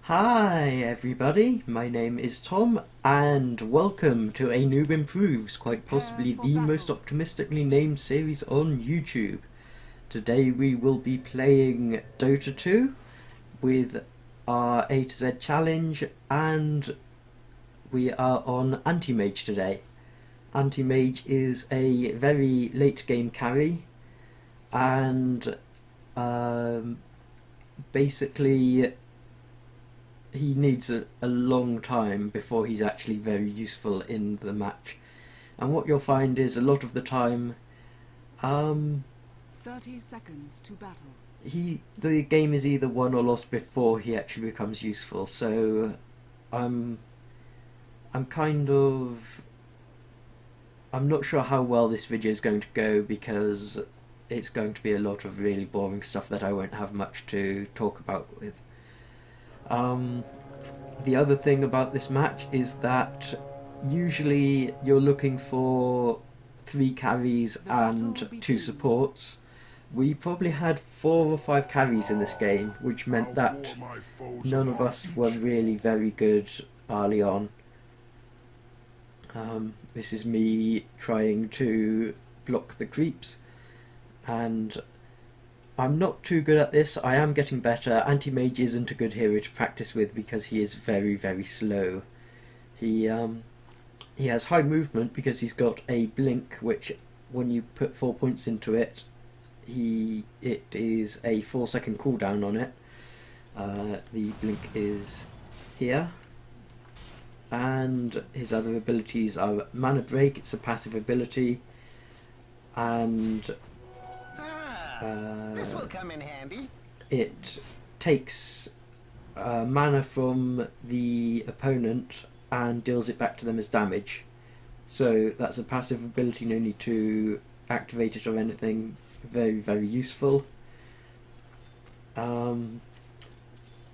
Hi everybody, my name is Tom and welcome to a Newb Improves, quite possibly the most optimistically named series on YouTube. Today we will be playing Dota 2 with our A to Z challenge, and we are on Anti-Mage today. Anti-Mage is a very late game carry, and basically he needs a long time before he's actually very useful in the match. And what you'll find is a lot of the time 30 seconds to battle. The game is either won or lost before he actually becomes useful. So I'm not sure how well this video is going to go, because it's going to be a lot of really boring stuff that I won't have much to talk about with. The other thing about this match is that usually you're looking for 3 carries and 2 supports. We probably had 4 or 5 carries in this game, which meant that none of us were really very good early on. This is me trying to block the creeps, and I'm not too good at this. I am getting better. Anti-Mage isn't a good hero to practice with because he is very, very slow. He has high movement because he's got a blink, which when you put 4 points into it, it is a 4-second cooldown on it. The blink is here. And his other abilities are Manna Break, it's a passive ability, and this will come in handy. It takes mana from the opponent and deals it back to them as damage. So that's a passive ability, no need to activate it or anything. Very, very useful.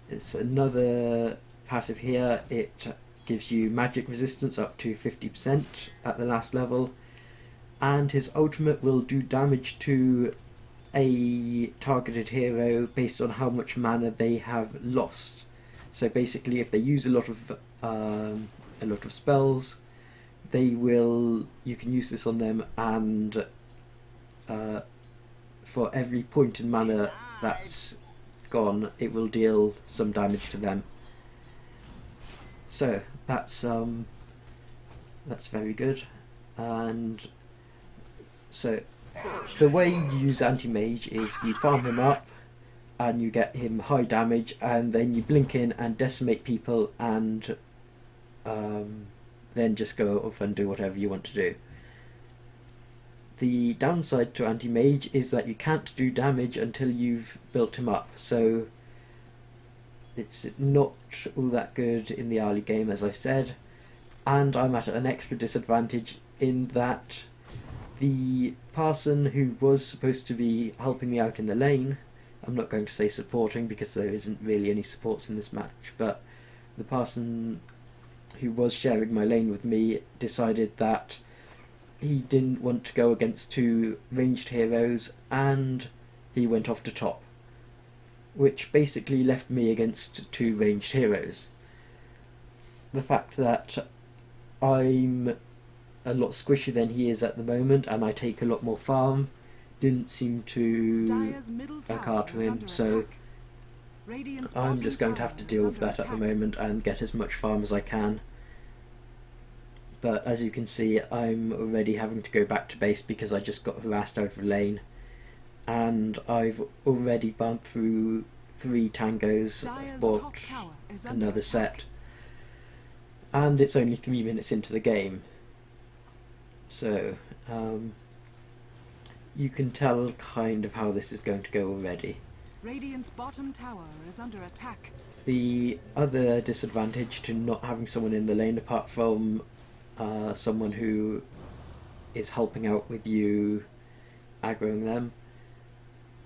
It's another passive here. It gives you magic resistance up to 50% at the last level, and his ultimate will do damage to a targeted hero based on how much mana they have lost. So basically, if they use a lot of spells, you can use this on them, and for every point in mana that's gone, it will deal some damage to them. So that's very good. And so the way you use Anti-Mage is you farm him up and you get him high damage, and then you blink in and decimate people, and then just go off and do whatever you want to do. The downside to Anti-Mage is that you can't do damage until you've built him up, so it's not all that good in the early game, as I've said, and I'm at an extra disadvantage in that the person who was supposed to be helping me out in the lane, I'm not going to say supporting because there isn't really any supports in this match, but the person who was sharing my lane with me decided that he didn't want to go against 2 ranged heroes, and he went off to top, which basically left me against 2 ranged heroes. The fact that I'm a lot squishier than he is at the moment, and I take a lot more farm, didn't seem to occur to him, so I'm just going to have to deal with that at the moment and get as much farm as I can. But as you can see, I'm already having to go back to base because I just got harassed out of lane, and I've already bumped through 3 tangos. I've bought another set, and it's only 3 minutes into the game. So you can tell kind of how this is going to go already. Radiant's bottom tower is under attack. The other disadvantage to not having someone in the lane, apart from someone who is helping out with you aggroing them,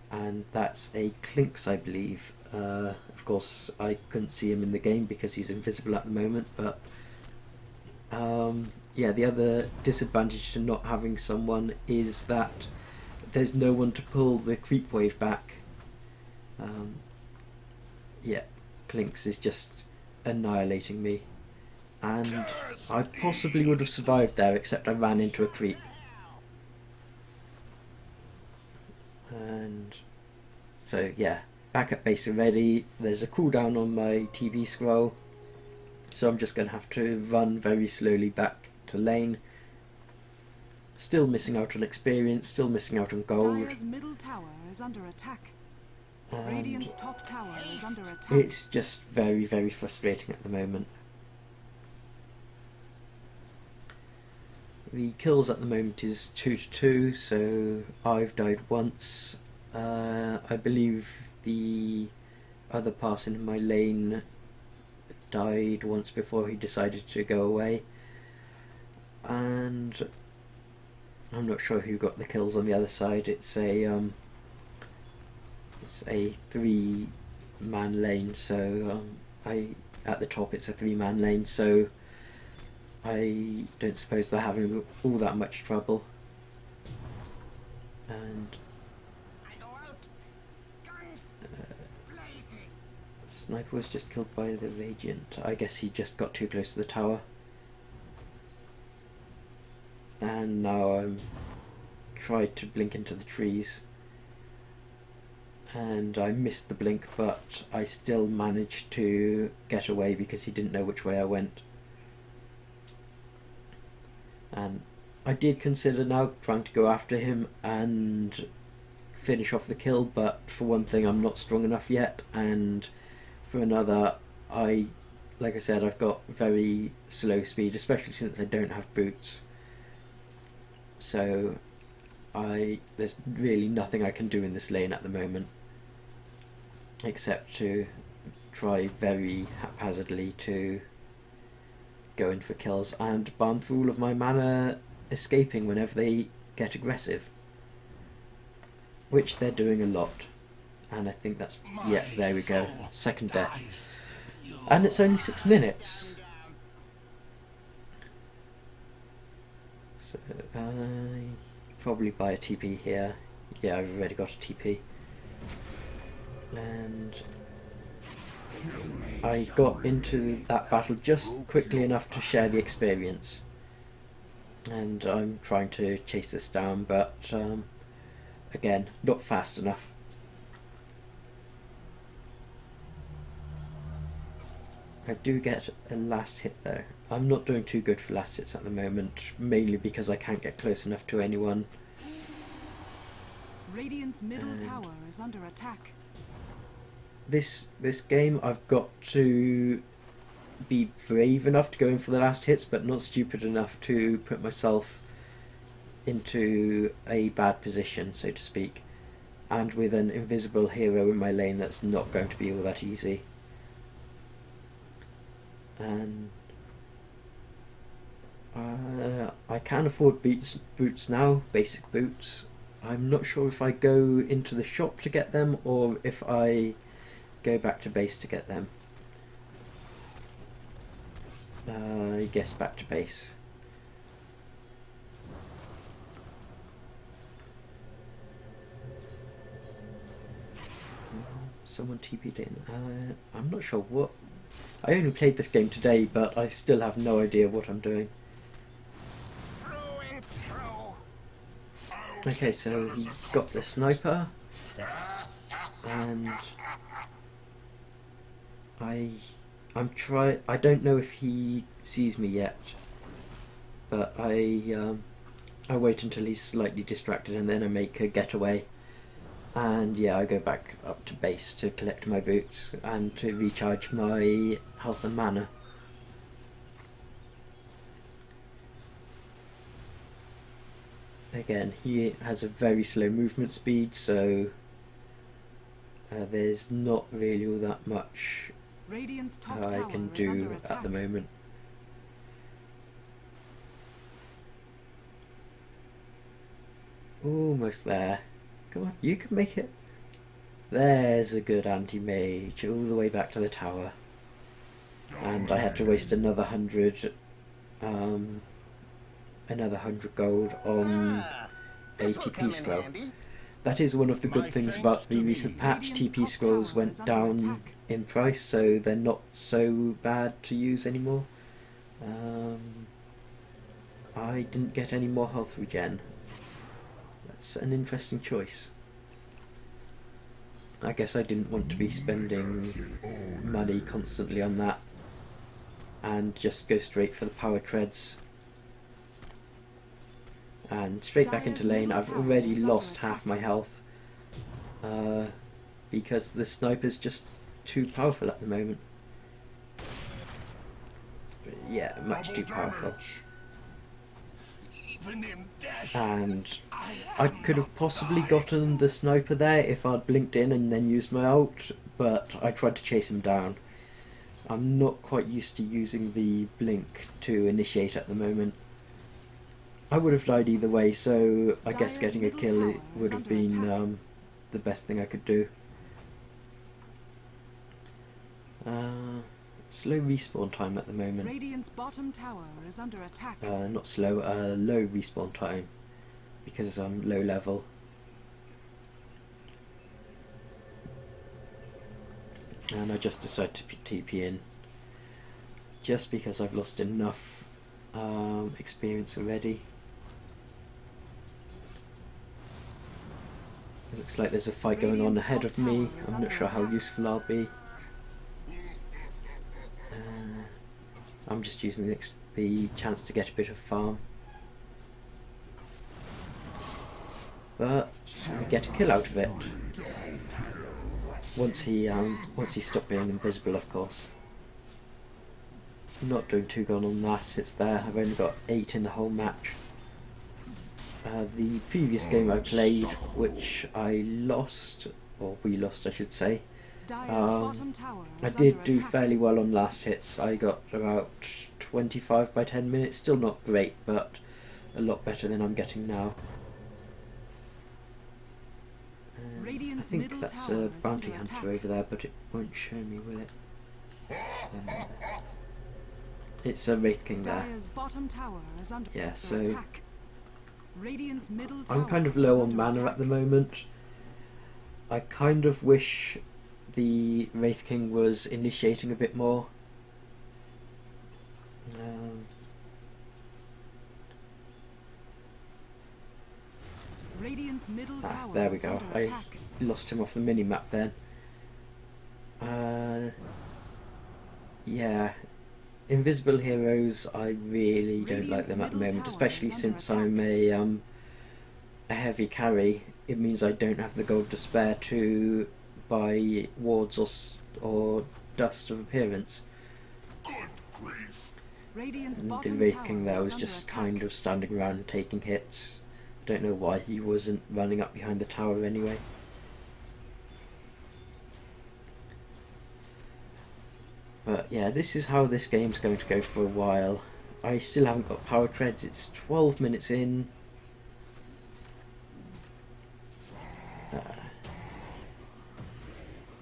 and that's a Clinks, I believe. Of course I couldn't see him in the game because he's invisible at the moment, but yeah, the other disadvantage to not having someone is that there's no one to pull the creep wave back. Yeah, Clinks is just annihilating me. And I possibly would have survived there, except I ran into a creep. And so yeah, back at base already. There's a cooldown on my TV scroll, so I'm just going to have to run very slowly back to lane. Still missing out on experience, still missing out on gold. Dire's middle tower is under attack. Radiant's top tower is under attack. It's just very, very frustrating at the moment. The kills at the moment is 2-2, so I've died once. I believe the other person in my lane died once before he decided to go away. And I'm not sure who got the kills on the other side. It's a 3-man lane, so at the top it's a 3-man lane, so I don't suppose they're having all that much trouble. And Sniper was just killed by the Radiant. I guess he just got too close to the tower. And now I'm tried to blink into the trees, and I missed the blink, but I still managed to get away because he didn't know which way I went. And I did consider now trying to go after him and finish off the kill, but for one thing I'm not strong enough yet, and for another, like I said, I've got very slow speed, especially since I don't have boots. So there's really nothing I can do in this lane at the moment, except to try very haphazardly to go in for kills and burn through all of my mana escaping whenever they get aggressive, which they're doing a lot. And I think that's, yeah, there we go, second death. And it's only 6 minutes. So I probably buy a TP here. Yeah, I've already got a TP. And I got into that battle just quickly enough to share the experience. And I'm trying to chase this down, but again, not fast enough. I do get a last hit though. I'm not doing too good for last hits at the moment, mainly because I can't get close enough to anyone. Radiant's middle tower is under attack. This game I've got to be brave enough to go in for the last hits, but not stupid enough to put myself into a bad position, so to speak. And with an invisible hero in my lane, that's not going to be all that easy. And I can afford boots now, basic boots. I'm not sure if I go into the shop to get them or if I go back to base to get them. I guess back to base. Someone TP'd in. I'm not sure what. I only played this game today, but I still have no idea what I'm doing. Okay, so he got the sniper, and I don't know if he sees me yet, but I wait until he's slightly distracted, and then I make a getaway. And yeah, I go back up to base to collect my boots and to recharge my health and mana. Again, he has a very slow movement speed, so there's not really all that much I can do at the moment. Almost there. Come on, you can make it. There's a good anti-mage all the way back to the tower. And I had to waste another 100 gold on a TP scroll. that is one of the good things about the recent patch. TP scrolls went down in price, so they're not so bad to use anymore. I didn't get any more health regen. That's an interesting choice. I guess I didn't want to be spending money constantly on that and just go straight for the power treads. And straight back into lane. I've already lost half my health because the sniper's just too powerful at the moment. Yeah, much too powerful. And I could have possibly gotten the sniper there if I'd blinked in and then used my ult, but I tried to chase him down. I'm not quite used to using the blink to initiate at the moment. I would have died either way, so I guess getting a kill would have been the best thing I could do. Slow respawn time at the moment. Radiant's bottom tower is under attack. Not slow, low respawn time, because I'm low level. And I just decided to TP in, just because I've lost enough experience already. It looks like there's a fight going on ahead of me. I'm not sure how useful I'll be. I'm just using the chance to get a bit of farm. But we get a kill out of it. Once he stopped being invisible, of course. I'm not doing too good on last hits there. I've only got 8 in the whole match. The previous game I played, which I lost, or we lost I should say, I did do fairly well on last hits. I got about 25 by 10 minutes, still not great, but a lot better than I'm getting now. I think that's a bounty hunter over there, but it won't show me, will it? It's a Wraith King there. Yeah, so I'm kind of low on mana at the moment. I kind of wish the Wraith King was initiating a bit more. There we go. I lost him off the mini-map then. Yeah. Invisible heroes, I really don't like them at the moment, especially since I'm a heavy carry. It means I don't have the gold to spare to buy wards or dust of appearance. And the Wraith King there was just kind of standing around taking hits. I don't know why he wasn't running up behind the tower anyway. But yeah, this is how this game's going to go for a while. I still haven't got power treads, it's 12 minutes in.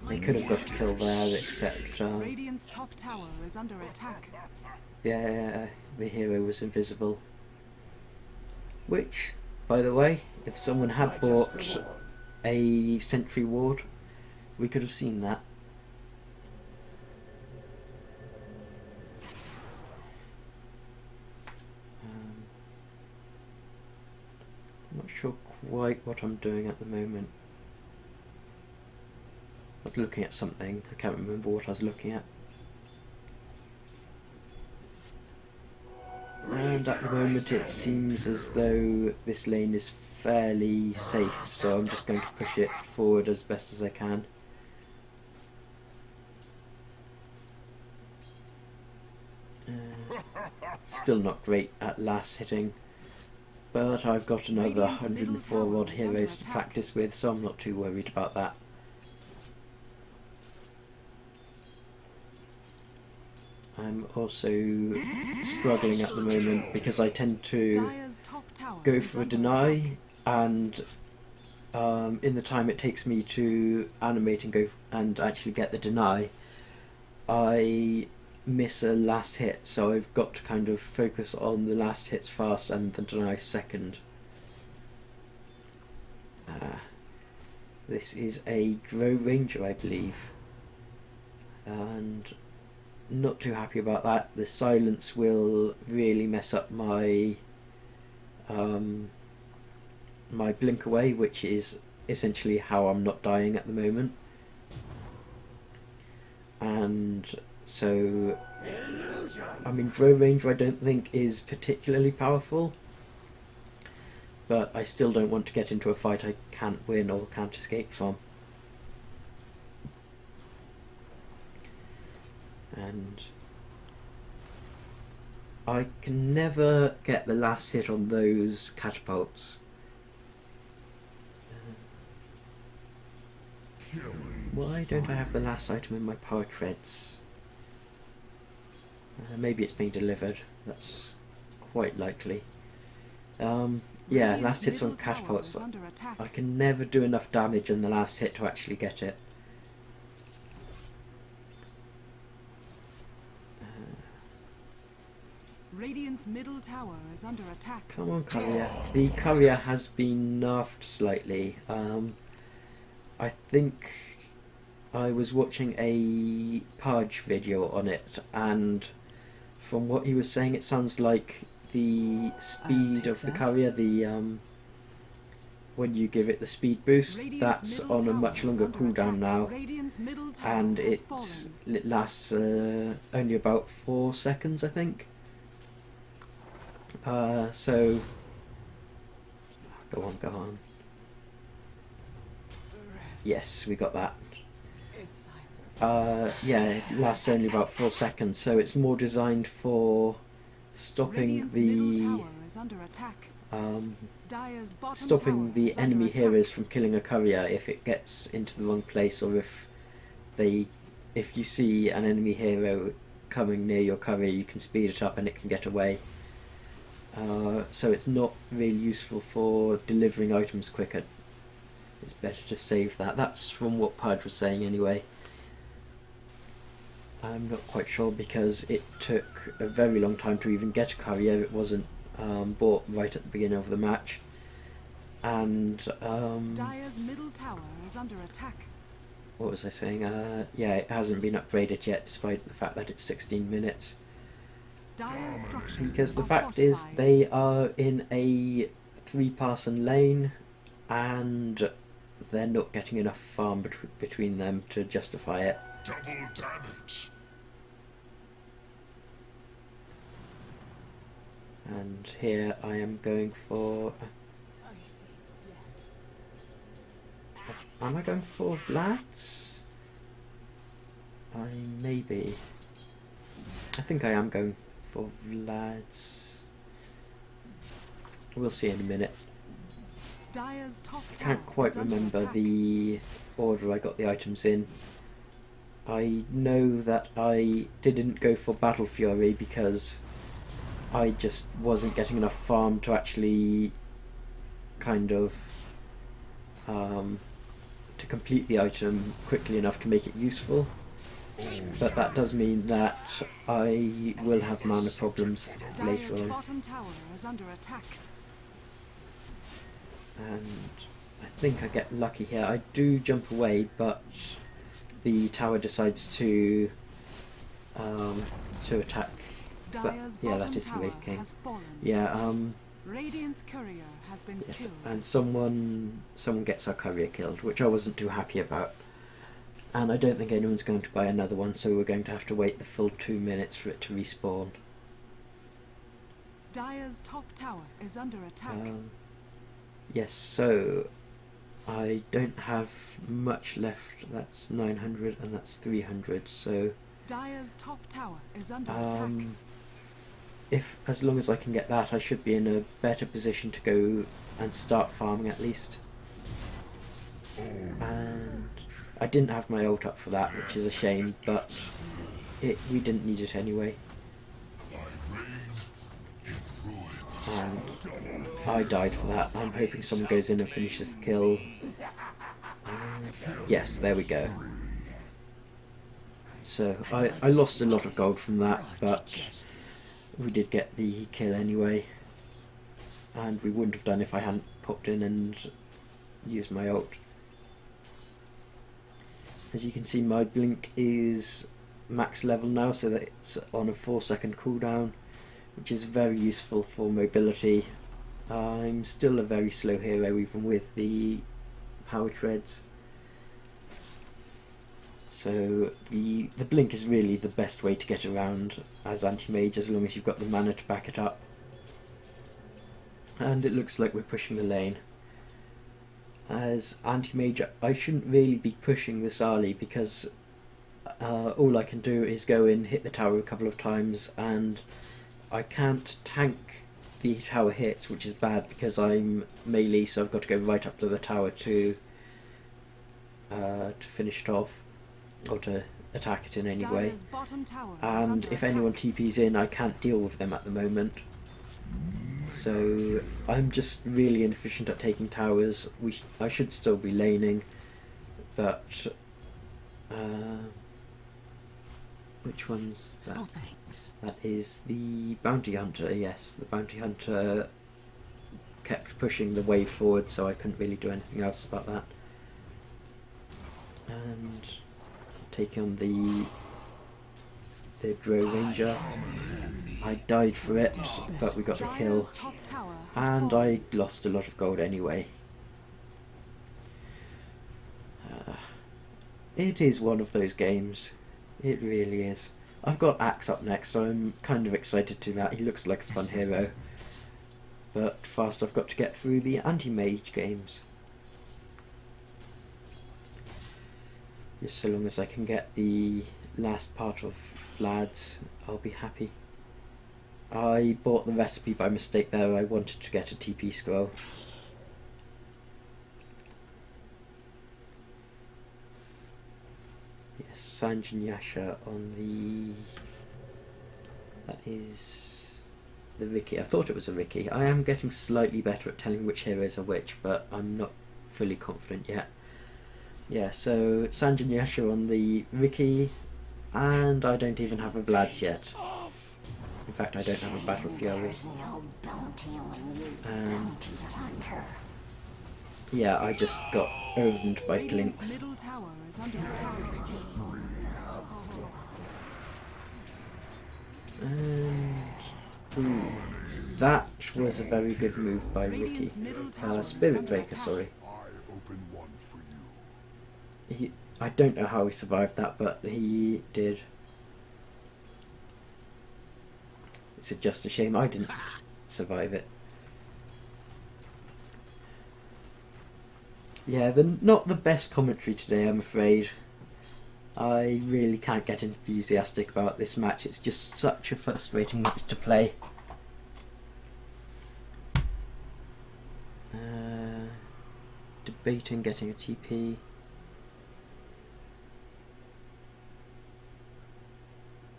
They could have got a kill there, except Radiant's top tower is under attack. The hero was invisible. Which, by the way, if someone had bought a sentry ward, we could have seen that. I'm not sure quite what I'm doing at the moment. I was looking at something, I can't remember what I was looking at. And at the moment it seems as though this lane is fairly safe, so I'm just going to push it forward as best as I can. Still not great at last hitting, but I've got another 104 odd heroes to practice with, so I'm not too worried about that. I'm also struggling at the moment because I tend to go for a deny, and in the time it takes me to animate and go and actually get the deny, I miss a last hit, so I've got to kind of focus on the last hits first and the deny second. This is a Drow Ranger, I believe, and not too happy about that. The silence will really mess up my my blink away, which is essentially how I'm not dying at the moment. And so, I mean, Drow Ranger I don't think is particularly powerful, but I still don't want to get into a fight I can't win or can't escape from. And I can never get the last hit on those catapults. Why don't I have the last item in my power treads? Maybe it's being delivered. That's quite likely. Yeah, last hits on catapults. I can never do enough damage on the last hit to actually get it. Radiant's middle tower is under attack. Come on, courier. The courier has been nerfed slightly. I think I was watching a Purge video on it, and from what he was saying, it sounds like the speed of the courier, when you give it the speed boost, that's on a much longer cooldown now, and it lasts only about 4 seconds, I think. So go on. Yes, we got that. Yeah, it lasts only about 4 seconds, so it's more designed for stopping the enemy heroes from killing a courier if it gets into the wrong place, or if you see an enemy hero coming near your courier, you can speed it up and it can get away. So it's not really useful for delivering items quicker. It's better to save that. That's from what Pudge was saying anyway. I'm not quite sure because it took a very long time to even get a courier. It wasn't bought right at the beginning of the match. And Dire's middle tower is under attack. What was I saying? Yeah, it hasn't been upgraded yet, despite the fact that it's 16 minutes. Because the fact is, they are in a 3-person lane, and they're not getting enough farm between them to justify it. Double damage. And here I am going for... Am I going for Vlad's? I may be. I think I am going for Vlad's. We'll see in a minute. I can't quite remember the order I got the items in. I know that I didn't go for Battle Fury because I just wasn't getting enough farm to actually kind of to complete the item quickly enough to make it useful. But that does mean that I will have mana problems later on. And I think I get lucky here. I do jump away, but the tower decides to attack. Yeah, that is the Raid King. Yeah, Radiant's courier has been yes, killed. and someone gets our courier killed, which I wasn't too happy about. And I don't think anyone's going to buy another one, so we're going to have to wait the full 2 minutes for it to respawn. Dire's top tower is under attack. Yes, so I don't have much left. That's 900 and that's 300, so Dire's top tower is under attack. As long as I can get that, I should be in a better position to go and start farming at least. And I didn't have my ult up for that, which is a shame, but we didn't need it anyway. And I died for that. I'm hoping someone goes in and finishes the kill. Yes, there we go. So I lost a lot of gold from that, but we did get the kill anyway. And we wouldn't have done if I hadn't popped in and used my ult. As you can see, my blink is max level now, so that it's on a 4-second cooldown, which is very useful for mobility. I'm still a very slow hero even with the power treads, so the blink is really the best way to get around as Anti-Mage, as long as you've got the mana to back it up. And it looks like we're pushing the lane. As Anti-Mage, I shouldn't really be pushing this early, because all I can do is go in, hit the tower a couple of times, and I can't tank the tower hits, which is bad because I'm melee, so I've got to go right up to the tower to finish it off, or to attack it in any way. And if anyone TP's in, I can't deal with them at the moment. So I'm just really inefficient at taking towers. I should still be laning, but which one's that? Oh, thanks. That is the bounty hunter. Yes, the bounty hunter kept pushing the wave forward, so I couldn't really do anything else about that. And taking on the Drow Ranger. I died for it, but we got the kill, and I lost a lot of gold anyway. It is one of those games. It really is. I've got Axe up next, so I'm kind of excited to that. He looks like a fun hero. But first I've got to get through the Anti-Mage games. Just so long as I can get the last part of Vlad's, I'll be happy. I bought the recipe by mistake there. I wanted to get a TP scroll. Yes, Sanjin Yasha on the... that is the Ricky. I thought it was a Ricky. I am getting slightly better at telling which heroes are which, but I'm not fully confident yet. Yeah, so Sanjin Yasha on the Ricky, and I don't even have a Vlad's yet. In fact, I don't have a Battle Fury. Yeah, I just got owned by Glinks. And ooh, that was a very good move by Ricky. Spirit Breaker, sorry. I don't know how he survived that, but he did. It's just a shame I didn't survive it. Yeah, not the best commentary today, I'm afraid. I really can't get enthusiastic about this match. It's just such a frustrating match to play. Debating getting a TP.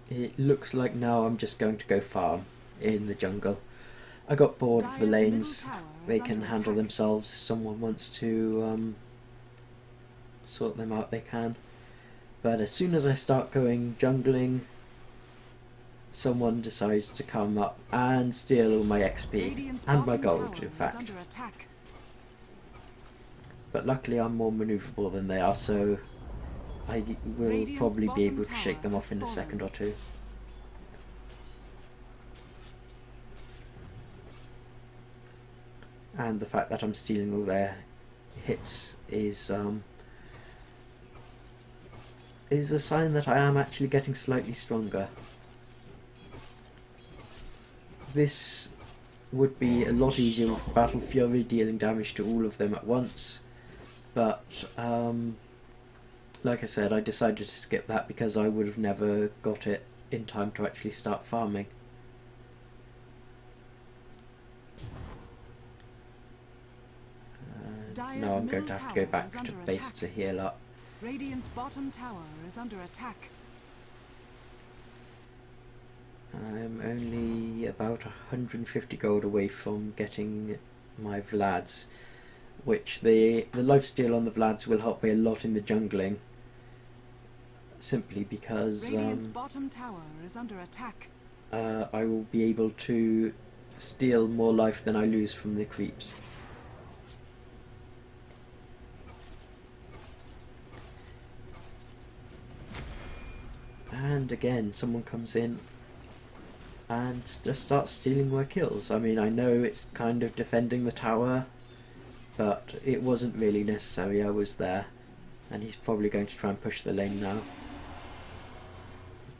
It looks like now I'm just going to go farm in the jungle. I got bored of the lanes. They can handle themselves. If someone wants to sort them out, they can. But as soon as I start going jungling, someone decides to come up and steal all my XP and my gold, in fact. But luckily I'm more manoeuvrable than they are, so I will probably be able to shake them off in a second or two. And the fact that I'm stealing all their hits is a sign that I am actually getting slightly stronger. This would be a lot easier with Battle Fury, dealing damage to all of them at once, but like I said, I decided to skip that because I would have never got it in time to actually start farming. Now I'm going to have to go back to base to heal up. Radiant's bottom tower is under attack. I'm only about 150 gold away from getting my Vlads, which the lifesteal on the Vlads will help me a lot in the jungling, simply because bottom tower is under attack. I will be able to steal more life than I lose from the creeps. And again, someone comes in and just starts stealing my kills. I mean, I know it's kind of defending the tower, but it wasn't really necessary. I was there, and he's probably going to try and push the lane now.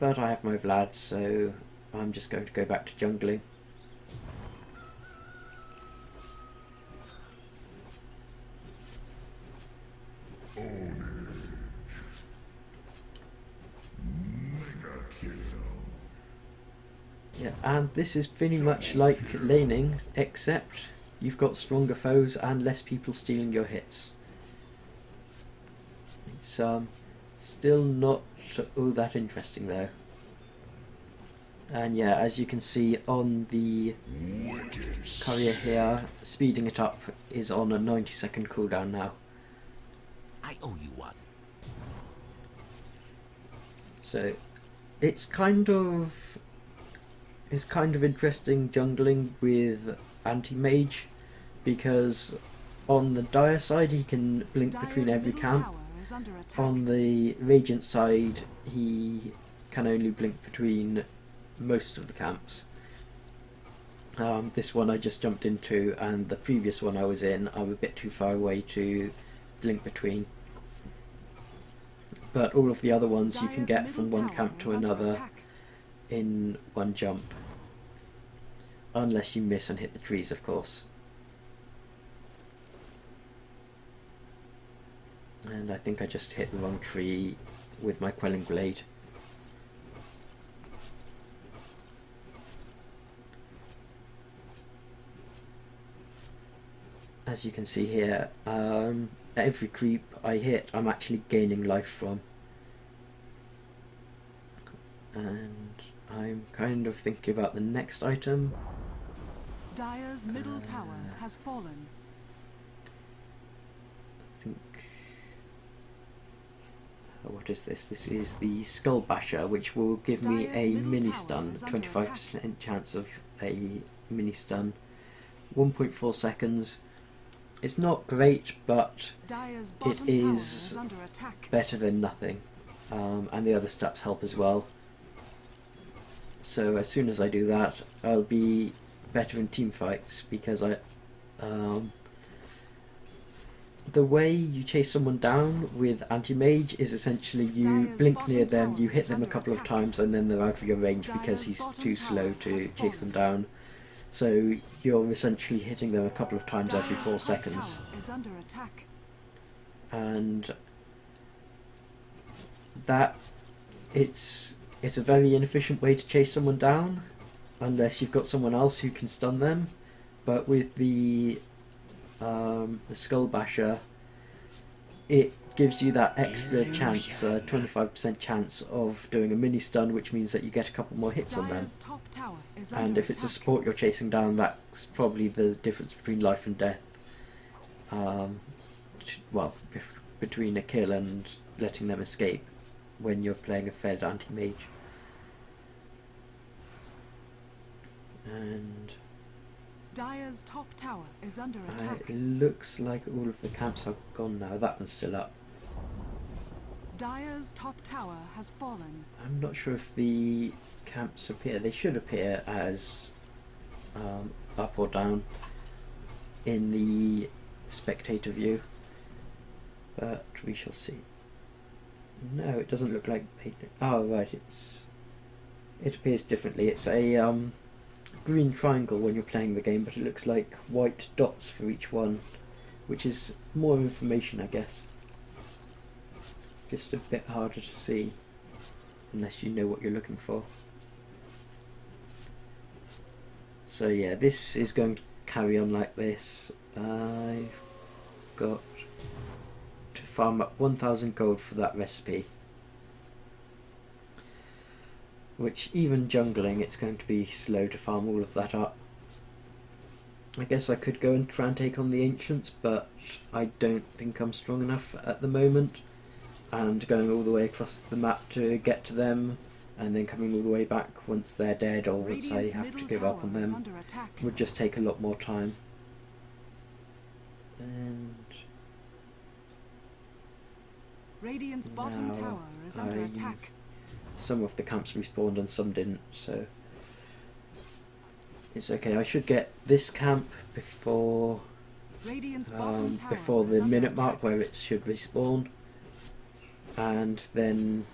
But I have my Vlad, so I'm just going to go back to jungling. Yeah, and this is pretty much like laning, except you've got stronger foes and less people stealing your hits. It's still not all that interesting though. And yeah, as you can see on the courier here, speeding it up is on a 90-second cooldown now. I owe you one. So it's kind of interesting jungling with Anti-Mage, because on the Dire side he can blink between every camp. On the Radiant side he can only blink between most of the camps. This one I just jumped into, and the previous one I was in, I'm a bit too far away to blink between. But all of the other ones you can get from one camp to another in one jump. Unless you miss and hit the trees, of course. And I think I just hit the wrong tree with my Quelling Blade. As you can see here, every creep I hit I'm actually gaining life from. And I'm kind of thinking about the next item. Dire's middle tower has fallen. I think... what is this? This is the Skull Basher, which will give me a mini stun, 25% chance of a mini stun, 1.4 seconds. It's not great, but it is better than nothing, and the other stats help as well. So as soon as I do that, I'll be better in team fights, because the way you chase someone down with Anti-Mage is essentially you blink near them, you hit them a couple of times, and then they're out of your range because he's too slow to chase them down. So you're essentially hitting them a couple of times every 4 seconds. And that it's a very inefficient way to chase someone down unless you've got someone else who can stun them. But with the Skull Basher, it gives you that extra chance, 25% chance of doing a mini stun, which means that you get a couple more hits on them. And if it's a support you're chasing down, that's probably the difference between life and death. Well, between a kill and letting them escape when you're playing a fed Anti-Mage. And Dire's top tower is under attack. it looks like all of the camps are gone now. That one's still up. Dire's top tower has fallen. I'm not sure if the camps appear. They should appear as up or down in the spectator view, but we shall see. No, it doesn't look like they do. Oh right, it appears differently. It's a green triangle when you're playing the game, but it looks like white dots for each one, which is more information, I guess. Just a bit harder to see unless you know what you're looking for. So yeah, this is going to carry on like this. I've got to farm up 1000 gold for that recipe, which even jungling it's going to be slow to farm all of that up. I guess I could go and try and take on the ancients, but I don't think I'm strong enough at the moment, and going all the way across the map to get to them and then coming all the way back once they're dead or once I have to give up on them would just take a lot more time. And Radiant's bottom tower is under attack. some of the camps respawned and some didn't, so it's okay. I should get this camp before Radiant's bottom tower before is the under minute mark attack. where it should respawn, and then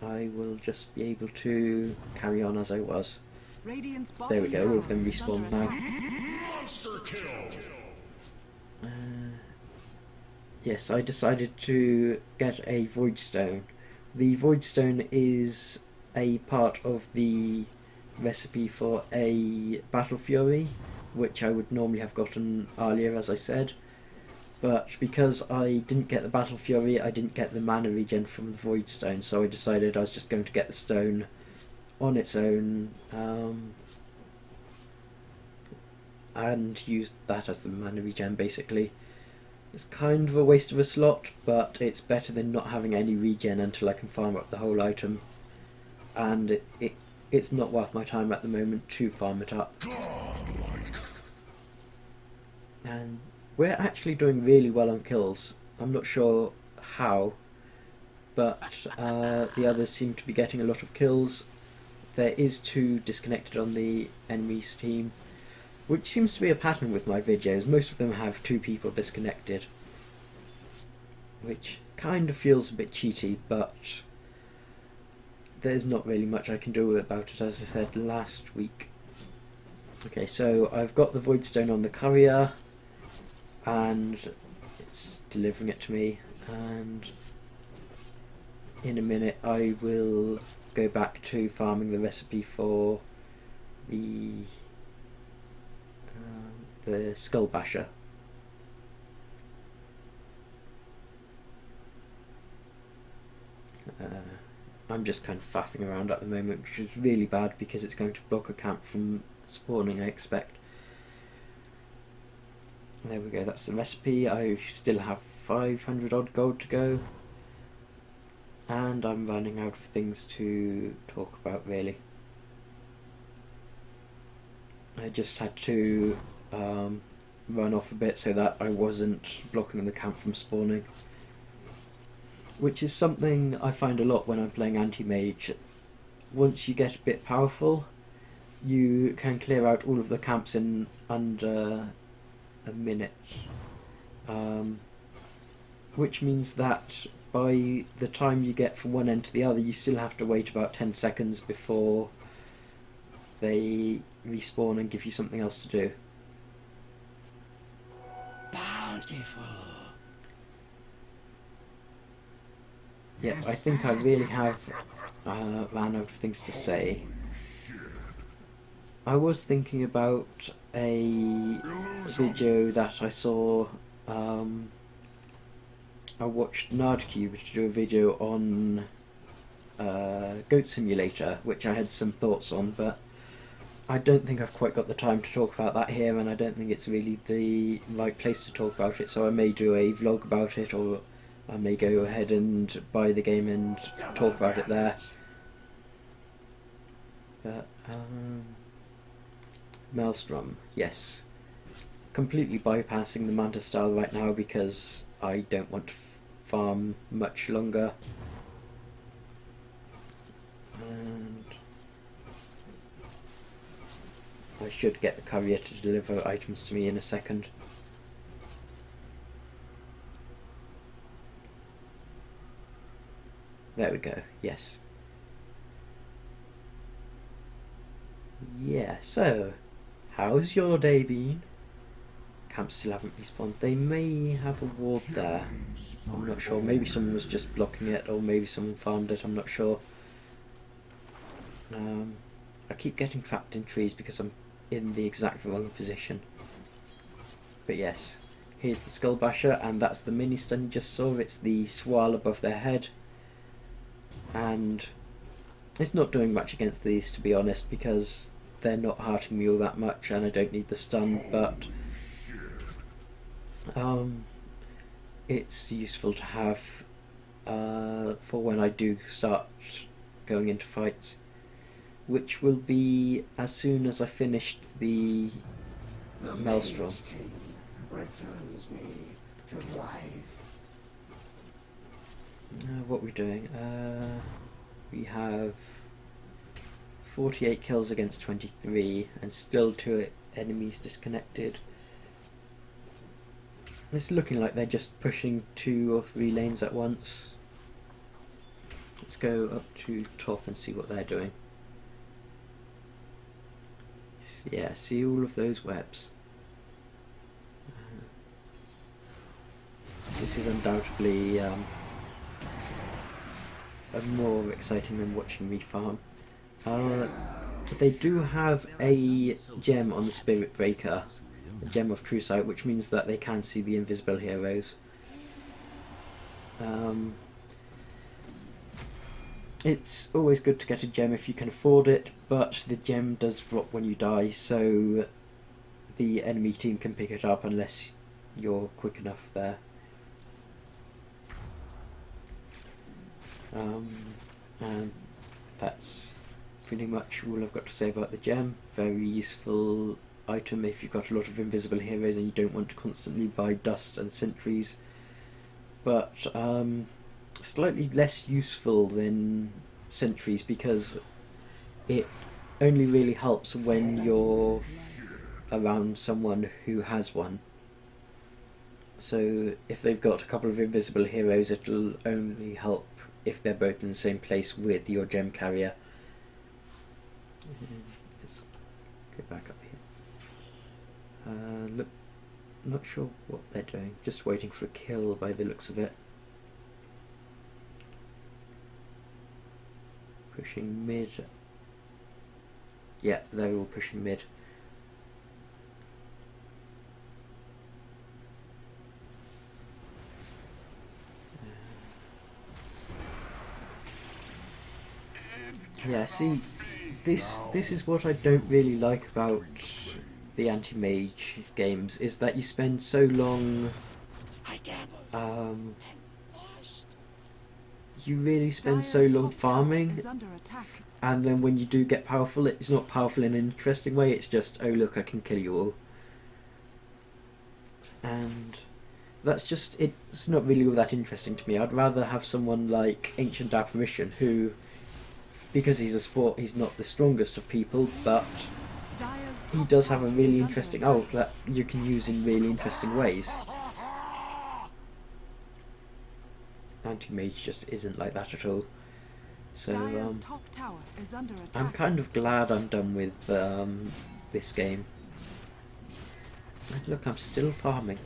I will just be able to carry on as I was. Radiant's There we bottom go, all of tower them is under respawned now. attack. Monster kill. Yes, I decided to get a Void Stone. The Void Stone is a part of the recipe for a Battle Fury, which I would normally have gotten earlier, as I said. But because I didn't get the Battle Fury, I didn't get the mana regen from the Void Stone, so I decided I was just going to get the stone on its own, and use that as the mana regen, basically. It's kind of a waste of a slot, but it's better than not having any regen until I can farm up the whole item. And it's not worth my time at the moment to farm it up. And we're actually doing really well on kills. I'm not sure how, but the others seem to be getting a lot of kills. There is 2 disconnected on the enemy's team, which seems to be a pattern with my videos. Most of them have 2 people disconnected, which kind of feels a bit cheaty, but there's not really much I can do about it, as I said last week. Okay, so I've got the Void Stone on the courier, and it's delivering it to me, and in a minute I will go back to farming the recipe for the Skull Basher. I'm just kind of faffing around at the moment, which is really bad because it's going to block a camp from spawning, I expect. There we go, that's the recipe. I still have 500 odd gold to go, and I'm running out of things to talk about, really. I just had to run off a bit so that I wasn't blocking the camp from spawning, which is something I find a lot when I'm playing Anti-Mage. Once you get a bit powerful, you can clear out all of the camps in under a minute, which means that by the time you get from one end to the other, you still have to wait about 10 seconds before they respawn and give you something else to do. Bountiful. Yeah, I think I really have ran out of things to say. I was thinking about a video that I saw. I watched Nerdcube to do a video on Goat Simulator, which I had some thoughts on, but I don't think I've quite got the time to talk about that here, and I don't think it's really the right place to talk about it, so I may do a vlog about it, or I may go ahead and buy the game and talk about it there. But, Maelstrom, yes. Completely bypassing the Manta style right now because I don't want to farm much longer. And I should get the courier to deliver items to me in a second. There we go, yes. Yeah, so, how's your day been? Camps still haven't respawned. They may have a ward there. I'm not sure. Maybe someone was just blocking it, or maybe someone farmed it, I'm not sure. I keep getting trapped in trees because I'm in the exact wrong position. But yes, here's the Skull Basher, and that's the mini stun you just saw. It's the swirl above their head. And it's not doing much against these, to be honest, because they're not hurting me all that much and I don't need the stun, but it's useful to have for when I do start going into fights, which will be as soon as I finished the Maelstrom. Returns me to life. What are we doing? we have 48 kills against 23 and still 2 enemies disconnected. It's looking like they're just pushing 2 or 3 lanes at once. Let's go up to top and see what they're doing. Yeah, see all of those webs. This is undoubtedly more exciting than watching me farm. They do have a gem on the Spirit Breaker, a gem of True Sight, which means that they can see the invisible heroes. It's always good to get a gem if you can afford it, but the gem does drop when you die, so the enemy team can pick it up unless you're quick enough there. And that's pretty much all I've got to say about the gem. Very useful item if you've got a lot of invisible heroes and you don't want to constantly buy dust and sentries, but slightly less useful than sentries because it only really helps when you're around someone who has one. So if they've got a couple of invisible heroes, it'll only help if they're both in the same place with your gem carrier. Let's go back up here. Look, not sure what they're doing. Just waiting for a kill by the looks of it. Pushing mid. Yeah, they're all pushing mid. Yeah, see, this is what I don't really like about the Anti-Mage games, is that you spend so long, you really spend so long farming, and then when you do get powerful, it's not powerful in an interesting way, it's just, oh look, I can kill you all. And that's just, it's not really all that interesting to me. I'd rather have someone like Ancient Apparition, who, because he's a sport, he's not the strongest of people, but he does have a really interesting ult that you can use in really interesting ways. Anti-Mage just isn't like that at all. So I'm kind of glad I'm done with this game. And look, I'm still farming.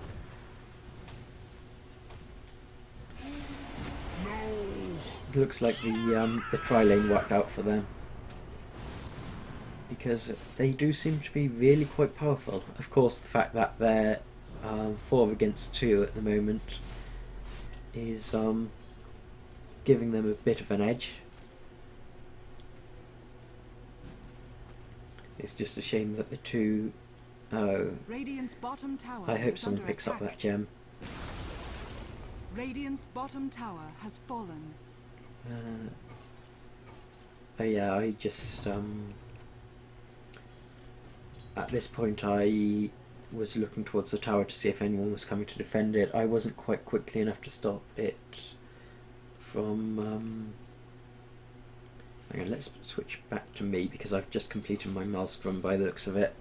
It looks like the tri-lane worked out for them, because they do seem to be really quite powerful. Of course, the fact that they're 4 against 2 at the moment is giving them a bit of an edge. It's just a shame that the two... Oh, I hope someone picks up that gem. Radiant's bottom tower has fallen. Oh yeah, I just at this point I was looking towards the tower to see if anyone was coming to defend it. I wasn't quite quickly enough to stop it from hang on, let's switch back to me because I've just completed my maelstrom by the looks of it.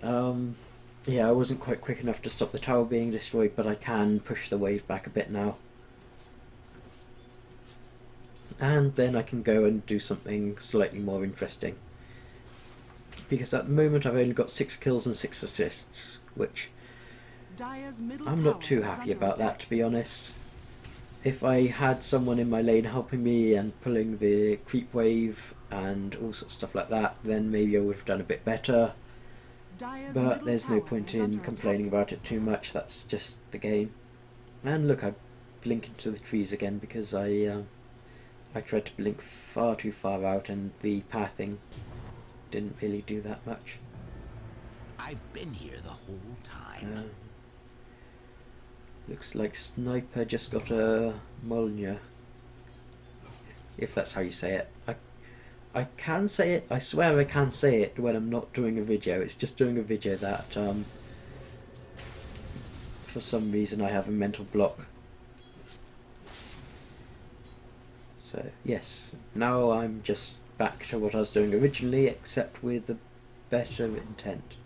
Yeah, I wasn't quite quick enough to stop the tower being destroyed, but I can push the wave back a bit now. And then I can go and do something slightly more interesting. Because at the moment I've only got 6 kills and 6 assists, which I'm not too happy about that, to be honest. If I had someone in my lane helping me and pulling the creep wave and all sorts of stuff like that, then maybe I would have done a bit better. But there's no point in complaining about it too much, that's just the game. And look, I blink into the trees again because I tried to blink far too far out and the pathing didn't really do that much. I've been here the whole time. Looks like Sniper just got a Molnir, if that's how you say it. I can say it, I swear I can say it when I'm not doing a video. It's just doing a video that for some reason I have a mental block. So yes, now I'm just back to what I was doing originally, except with a better intent.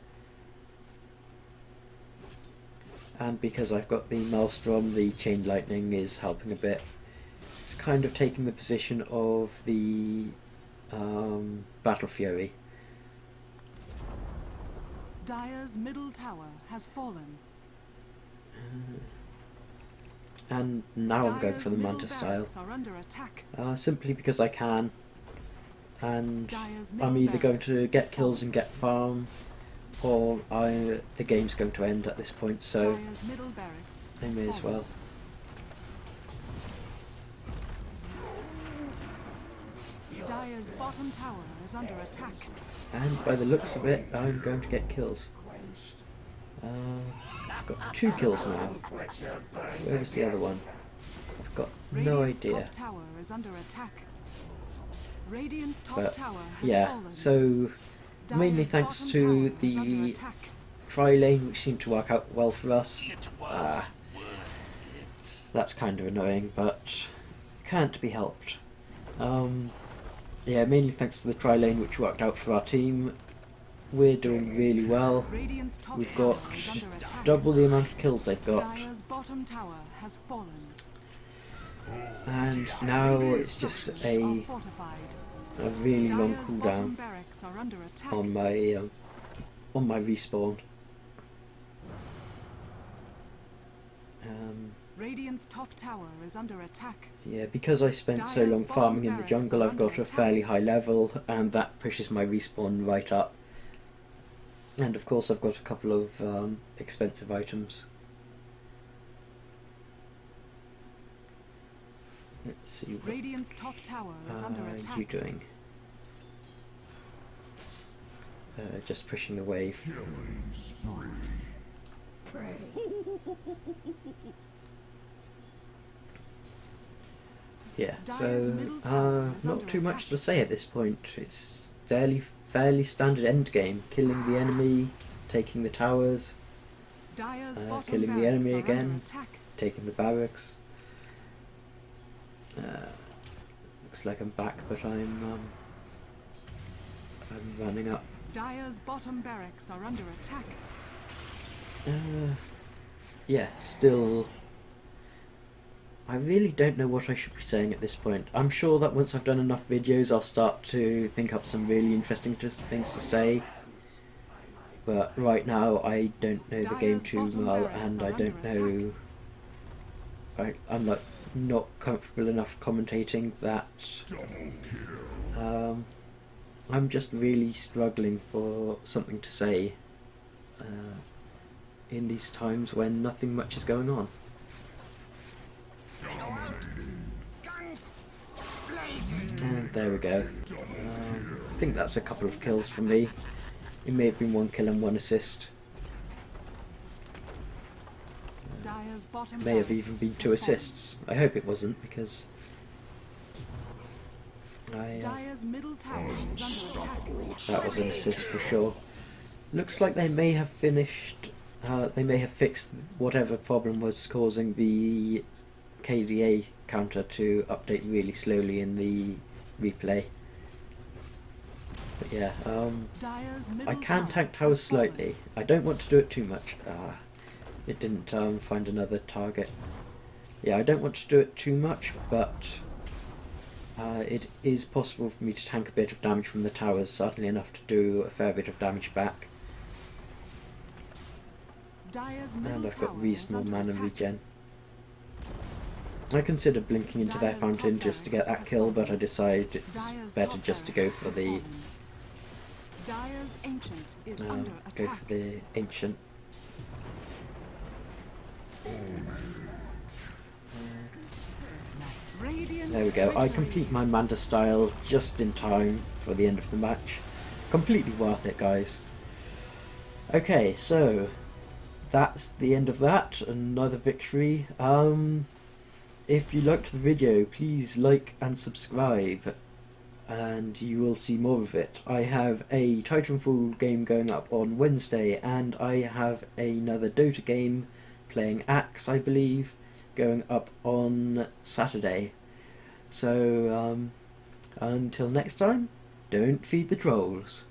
And because I've got the Maelstrom, the Chain Lightning is helping a bit. It's kind of taking the position of the Battle Fury. Dire's middle tower has fallen. And now I'm going Dire's for the middle Manta style. barracks are under attack. Simply because I can. And Dire's I'm middle either going barracks to has get kills fallen. and get farm, or the game's going to end at this point, so Dire's middle barracks I has may as fallen. well. Dire's bottom tower is under attack. And by the looks of it, I'm going to get kills. I've got 2 kills now. Where was the other one? I've got no Radiant's idea. top tower is under attack. Radiant's top But tower has yeah, fallen. so mainly Dire's thanks bottom to tower is under the attack. tri-lane, which seemed to work out well for us. It was worth it. That's kind of annoying, but can't be helped. Yeah, mainly thanks to the tri-lane, which worked out for our team. We're doing really well. Radiant's top We've tower got is under attack. double the amount of kills they've got, Dire's bottom tower has fallen. and now it's just Structures are a fortified. really long Dire's bottom cooldown barracks are under attack. on my respawn. Radiant's top tower is under attack. Yeah, because I spent so Dire's long bottom farming in the barracks jungle, are I've got under a attack. fairly high level, and that pushes my respawn right up. And of course I've got a couple of expensive items. Let's see what Radiant's top tower is under attack. you doing. Just pushing the wave. Pray. Yeah, Dire's so middle tower is not under too much attack. to say at this point. It's fairly standard end game. Killing the enemy, taking the towers, Dire's killing bottom the barracks enemy are again. under attack. taking the barracks. Looks like I'm back, but I'm running up. Dire's bottom barracks are under attack. Yeah, still. I really don't know what I should be saying at this point. I'm sure that once I've done enough videos, I'll start to think up some really interesting things to say. But right now, I don't know the game Dire's too bottom well, barracks and are I don't under know. I'm like not comfortable enough commentating that. I'm just really struggling for something to say in these times when nothing much is going on. And there we go. I think that's a couple of kills from me. It may have been 1 kill and 1 assist. Dire's bottom May have barracks even been has 2 fallen. assists. I hope it wasn't, because Dire's middle tower is under attack. that was an assist for sure. Looks like they may have finished. They may have fixed whatever problem was causing the KDA counter to update really slowly in the replay. But yeah, Dire's I middle can tower tank towers has fallen. slightly. I don't want to do it too much. It didn't find another target. Yeah, I don't want to do it too much, but it is possible for me to tank a bit of damage from the towers, certainly enough to do a fair bit of damage back. Dire's And middle I've got tower is reasonable under mana attack. regen. I consider blinking into their Dire's fountain top just to get barracks that has kill, but I fallen. decide it's Dire's better top just to barracks go for has the fallen. Dire's ancient is under go attack. for the ancient. Radiant There we go. I victory. complete my Manta style just in time for the end of the match. Completely worth it, guys. Okay, so that's the end of that. Another victory. If you liked the video, please like and subscribe, and you will see more of it. I have a Titanfall game going up on Wednesday, and I have another Dota game playing Axe, I believe, going up on Saturday. So until next time, don't feed the trolls.